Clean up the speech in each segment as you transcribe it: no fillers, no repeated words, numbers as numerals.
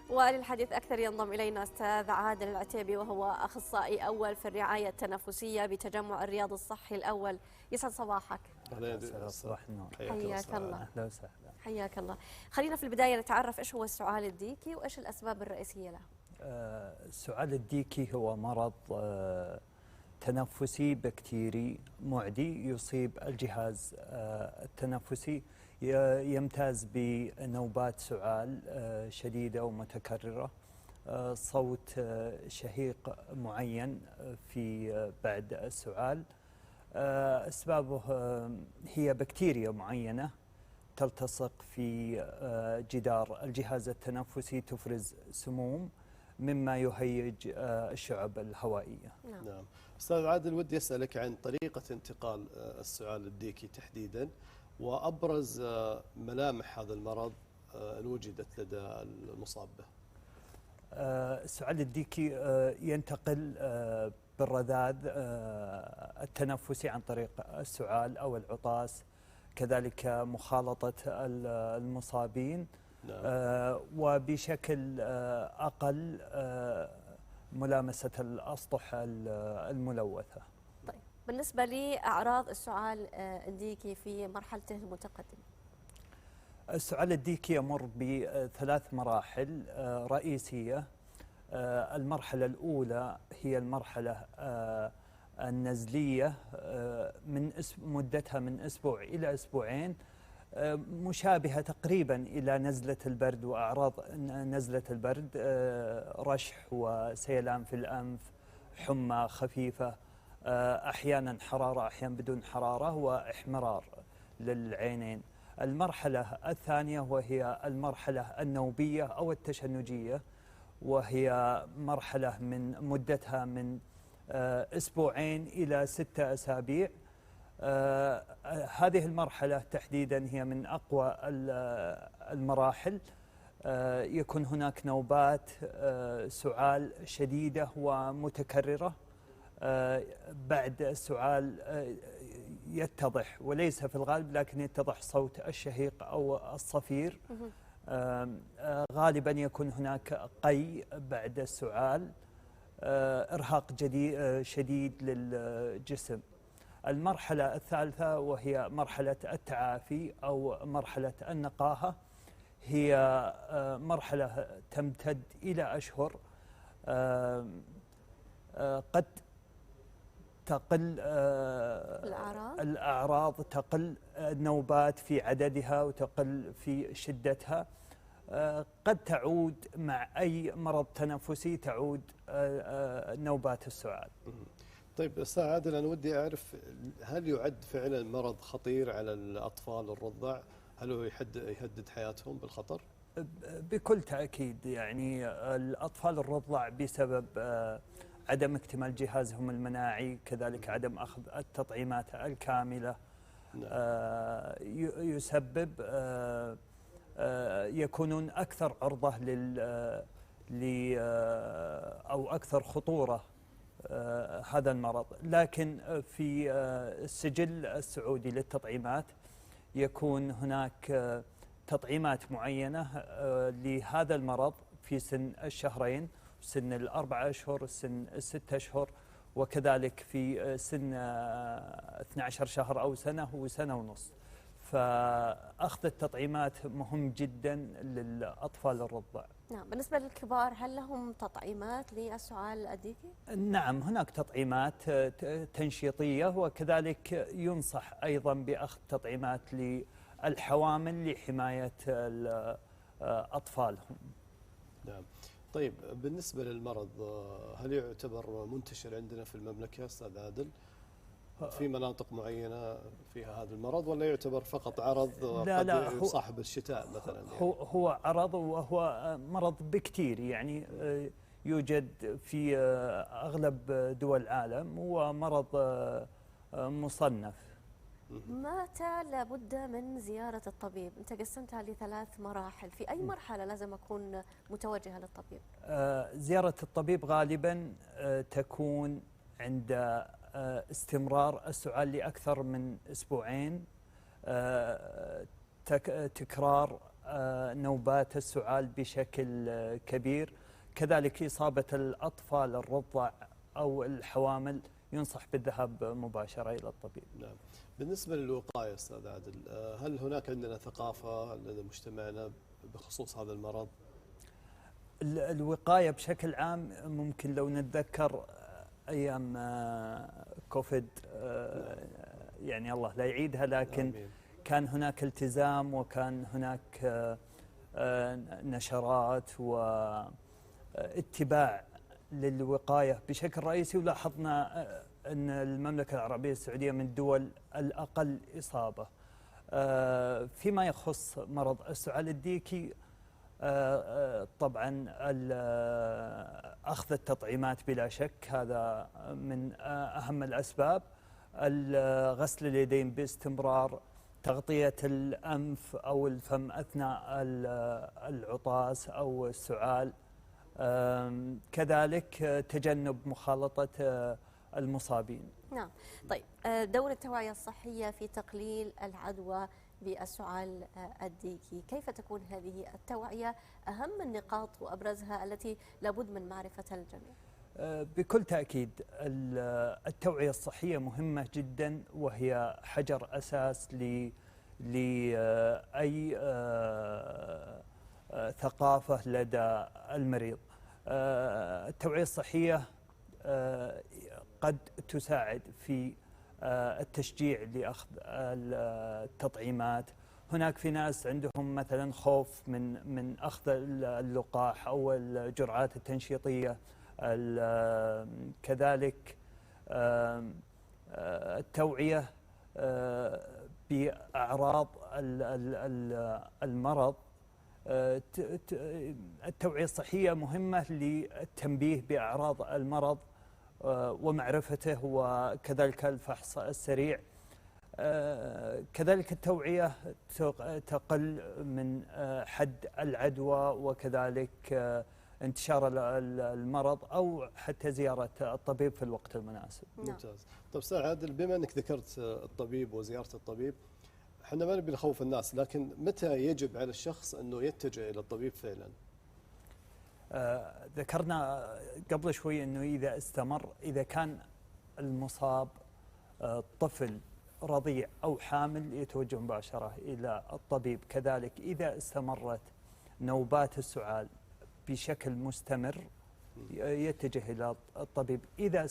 وللحديث أكثر ينضم إلينا أستاذ عادل العتيبي، وهو أخصائي أول في الرعاية التنفسية بتجمع الرياض الصحي الأول. يسعد صباحك. صباح النور. حياك الله. أهلا وسهلا. حياك الله. خلينا في البداية نتعرف إيش هو السعال الديكي وإيش الأسباب الرئيسية له. السعال الديكي هو مرض تنفسي بكتيري معدي يصيب الجهاز التنفسي، يمتاز بنوبات سعال شديدة ومتكررة، صوت شهيق معين في بعد السعال. أسبابه هي بكتيريا معينة تلتصق في جدار الجهاز التنفسي، تفرز سموم مما يهيج الشعب الهوائية. نعم. أستاذ عادل، ودي أسألك عن طريقة انتقال السعال الديكي تحديدا، وأبرز ملامح هذا المرض إن وجدت لدى المصاب به. السعال الديكي ينتقل بالرذاذ التنفسي عن طريق السعال أو العطاس، كذلك مخالطة المصابين. نعم. وبشكل أقل ملامسة الأسطح الملوثة. طيب، بالنسبة لأعراض السعال الديكي في مرحلته المتقدمة. السعال الديكي يمر بثلاث مراحل رئيسية. المرحلة الأولى هي المرحلة النزلية، مدتها من أسبوع إلى أسبوعين، مشابهة تقريبا إلى نزلة البرد وأعراض نزلة البرد، رشح وسيلان في الأنف، حمى خفيفة، أحيانا حرارة أحيانا بدون حرارة، وإحمرار للعينين. المرحلة الثانية وهي المرحلة النوبية أو التشنجية، وهي مرحلة من مدتها من أسبوعين إلى 6 أسابيع. هذه المرحلة تحديدا هي من أقوى المراحل. يكون هناك نوبات سعال شديدة ومتكررة. بعد السعال يتضح، وليس في الغالب لكن يتضح صوت الشهيق أو الصفير. غالبا يكون هناك قي بعد السعال، إرهاق شديد للجسم. المرحلة الثالثة وهي مرحلة التعافي أو مرحلة النقاهة، هي مرحلة تمتد إلى أشهر. قد تقل الأعراض، تقل النوبات في عددها وتقل في شدتها. قد تعود مع أي مرض تنفسي، تعود نوبات السعال. طيب أستاذ عادل، أنا ودي أعرف، هل يعد فعلا مرض خطير على الأطفال الرضع؟ هل هو يهدد حياتهم بالخطر؟ بكل تأكيد. يعني الأطفال الرضع بسبب عدم اكتمال جهازهم المناعي، كذلك عدم أخذ التطعيمات الكاملة، يسبب يكونون أكثر عرضة أو أكثر خطورة هذا المرض. لكن في السجل السعودي للتطعيمات يكون هناك تطعيمات معينة لهذا المرض في سن الشهرين، سن 4 أشهر، سن 6 أشهر، وكذلك في سن 12 شهر أو سنة وسنة ونصف. فأخذ التطعيمات مهم جدا للأطفال الرضع. نعم. بالنسبة للكبار، هل لهم تطعيمات للسعال الديكي؟ نعم، هناك تطعيمات تنشيطية، وكذلك ينصح أيضا بأخذ تطعيمات للحوامل لحماية أطفالهم. نعم. طيب، بالنسبة للمرض، هل يعتبر منتشر عندنا في المملكة أستاذ عادل؟ في مناطق معينة فيها هذا المرض، ولا يعتبر فقط عرض قد يصاحب الشتاء مثلا؟ يعني هو عرض، وهو مرض بكتيري، يعني يوجد في أغلب دول العالم، هو مرض مصنف. متى لابد من زيارة الطبيب؟ أنت قسمتها ل3 مراحل، في أي مرحلة لازم أكون متوجهة للطبيب؟ زيارة الطبيب غالبا تكون عند استمرار السعال لأكثر من أسبوعين، تكرار نوبات السعال بشكل كبير. كذلك إصابة الأطفال الرضع أو الحوامل ينصح بالذهاب مباشرة إلى الطبيب. نعم. بالنسبة للوقاية أستاذ عادل، هل هناك عندنا ثقافة لدى مجتمعنا بخصوص هذا المرض؟ الوقاية بشكل عام ممكن لو نتذكر أيام كوفيد، يعني الله لا يعيدها، لكن آمين. كان هناك التزام وكان هناك نشرات واتباع للوقاية بشكل رئيسي. ولاحظنا أن المملكة العربية السعودية من الدول الأقل إصابة. فيما يخص مرض السعال الديكي، طبعا أخذ التطعيمات بلا شك هذا من أهم الأسباب. غسل اليدين باستمرار، تغطية الأنف أو الفم أثناء العطاس أو السعال، كذلك تجنب مخالطة المصابين. نعم. طيب، دور التوعية الصحية في تقليل العدوى بالسعال الديكي، كيف تكون هذه التوعية؟ أهم النقاط وأبرزها التي لابد من معرفتها الجميع. بكل تأكيد التوعية الصحية مهمة جدا، وهي حجر أساس لأي ثقافة لدى المريض. التوعية الصحية قد تساعد في التشجيع لأخذ التطعيمات. هناك في ناس عندهم مثلا خوف من أخذ اللقاح أو الجرعات التنشيطية. كذلك التوعية بأعراض المرض. التوعية الصحية مهمة للتنبيه بأعراض المرض ومعرفته، وكذلك الفحص السريع. كذلك التوعية تقل من حد العدوى، وكذلك انتشار المرض أو حتى زيارة الطبيب في الوقت المناسب. ممتاز. طيب أستاذ عادل، بما أنك ذكرت الطبيب وزيارة الطبيب، احنا ما نبي نخوف الناس، لكن متى يجب على الشخص أنه يتجه إلى الطبيب فعلا؟ ذكرنا قبل شوي أنه إذا استمر، إذا كان المصاب طفل رضيع أو حامل يتوجه مباشرة إلى الطبيب. كذلك إذا استمرت نوبات السعال بشكل مستمر يتجه إلى الطبيب. إذا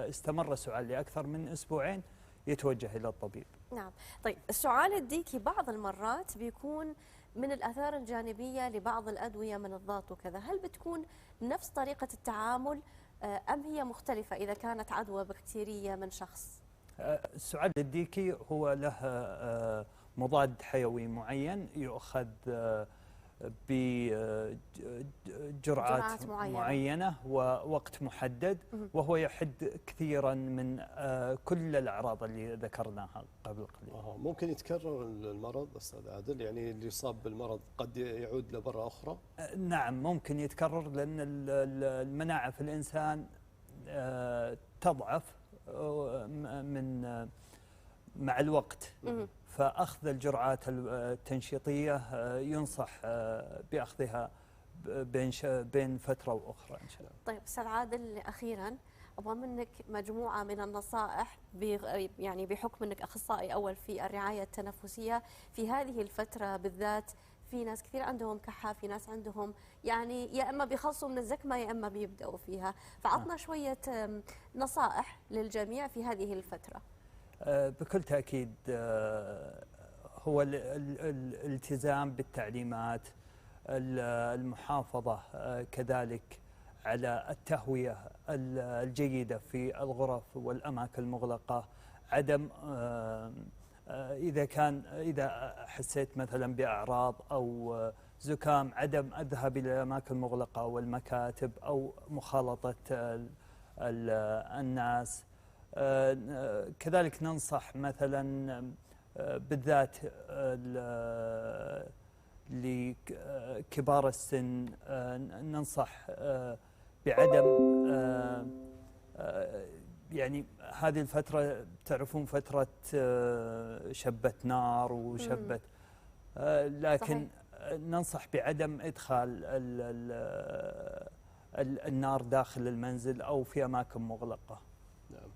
استمر السعال لأكثر من أسبوعين يتوجه إلى الطبيب. نعم. طيب، السعال الديكي بعض المرات بيكون من الآثار الجانبية لبعض الأدوية من الضغط وكذا، هل بتكون نفس طريقة التعامل أم هي مختلفة إذا كانت عدوى بكتيرية من شخص؟ السعال الديكي هو له مضاد حيوي معين يؤخذ بجرعات معينة ووقت محدد، وهو يحد كثيرا من كل الأعراض اللي ذكرناها قبل قليل. ممكن يتكرر المرض أستاذ عادل؟ يعني اللي يصاب بالمرض قد يعود لمرة أخرى؟ نعم، ممكن يتكرر، لأن المناعة في الإنسان تضعف مع الوقت. فأخذ الجرعات التنشيطية ينصح بأخذها بين فترة وأخرى إن شاء الله. طيب أستاذ عادل، أخيرا أبغى منك مجموعة من النصائح، يعني بحكم أنك أخصائي أول في الرعاية التنفسية في هذه الفترة بالذات. في ناس كثير عندهم كحة، في ناس عندهم يعني يا إما بيخلصوا من الزكمة يا إما بيبدأوا فيها، فعطنا شوية نصائح للجميع في هذه الفترة. بكل تأكيد هو الالتزام بالتعليمات، المحافظة كذلك على التهوية الجيدة في الغرف والأماكن المغلقة، عدم إذا حسيت مثلا بأعراض أو زكام عدم الذهاب إلى الأماكن المغلقة والمكاتب أو مخالطة الناس. كذلك ننصح مثلا بالذات لكبار السن، ننصح بعدم يعني هذه الفترة تعرفون فترة شبة نار وشبة لكن ننصح بعدم إدخال النار داخل المنزل أو في أماكن مغلقة. نعم.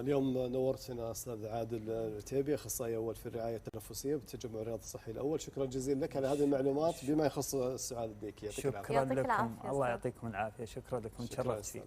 اليوم نورتنا أستاذ عادل العتيبي، أخصائي أول في الرعاية التنفسية بالتجمع الرياضي الصحي الأول. شكرا جزيلا لك على هذه المعلومات بما يخص السعال الديكي. شكرا لكم، الله يعطيكم العافية. شكرا لكم، تشرفت فيكم.